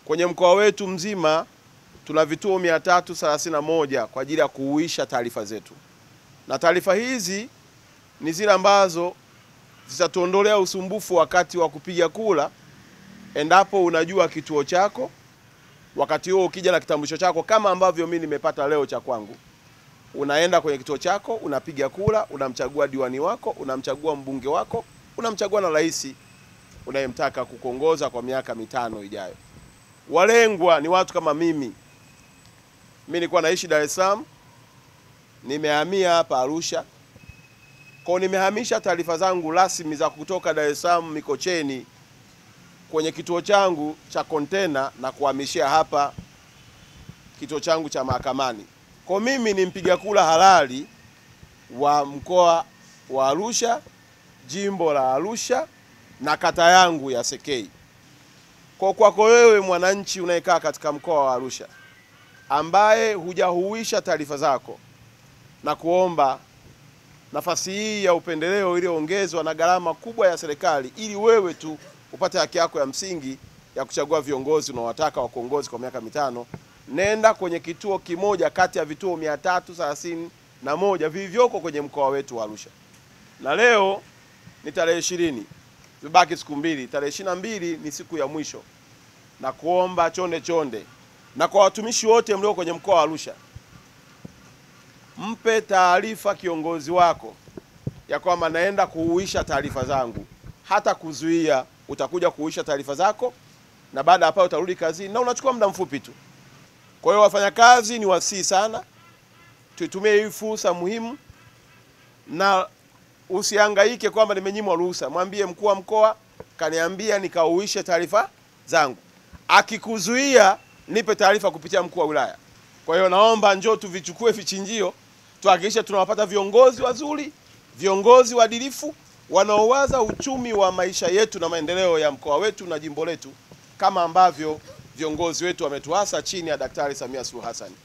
Kwenye mkoa wetu mzima tuna vituo 331 kwa ajili ya kuhuisha taarifa zetu, na taarifa hizi ni zile ambazo zitatuondolea usumbufu wakati wa kupiga kura. Endapo unajua kituo chako, wakati huo ukija na kitambulisho chako kama ambavyo mimi nimepata leo cha kwangu, unaenda kwenye kituo chako, unapiga kura, unamchagua diwani wako, unamchagua mbunge wako, unamchagua na rais unayemtaka kukuongoza kwa miaka 5 ijayo. Walengwa ni watu kama mimi. Mimi nilikuwa naishi Dar es Salaam, nimehamia hapa Arusha. Kwa nimehamisha taarifa zangu rasmi za kutoka Dar es Salaam Mikocheni kwenye kituo changu cha kontena na kuhamishia hapa kituo changu cha Mahakamani. Kwa mimi ni mpiga kura halali wa mkoa wa Arusha, jimbo la Arusha na kata yangu ya Sekei. Kwa kwako wewe mwananchi unayekaa katika mkoa wa Arusha ambaye hujahuisha taarifa zako, na kuomba nafasi hii ya upendeleo iliyoongezwa na gharama kubwa ya serikali ili wewe tu upate haki yako ya msingi ya kuchagua viongozi unaowataka wa kuongozi kwa miaka 5, nenda kwenye kituo kimoja kati ya vituo 331 vilivyoko kwenye mkoa wetu wa Arusha. Na leo ni tarehe 20, zibaki siku 2. Tarehe 22 ni siku ya mwisho, na kuomba chonde na kwa watumishi wote mlio kwenye mkoa wa Arusha, mpe taarifa kiongozi wako ya kwamba naenda kuhuisha taarifa zangu. Hata kuzuia, utakuja kuhuisha taarifa zako na baada hapo utarudi kazini na unachukua muda mfupi tu. Kwa hiyo wafanyakazi ni wasii sana, tuitumie hii fursa muhimu, na usihangaike kwamba nimenyimwa ruhusa. Mwambie mkuu wa mkoa kaniambia nikahuishe taarifa zangu. Akikuzuia nipe taarifa kupitia mkuu wa wilaya. Kwa hiyo naomba njoo tuvichukue vichinjio, tuhakikishe tunawapata viongozi wazuri, viongozi waadilifu wanaowaza uchumi wa maisha yetu na maendeleo ya mkoa wetu na jimbo letu, kama ambavyo viongozi wetu wametuasa chini ya Daktari Samia Suluhu Hassan.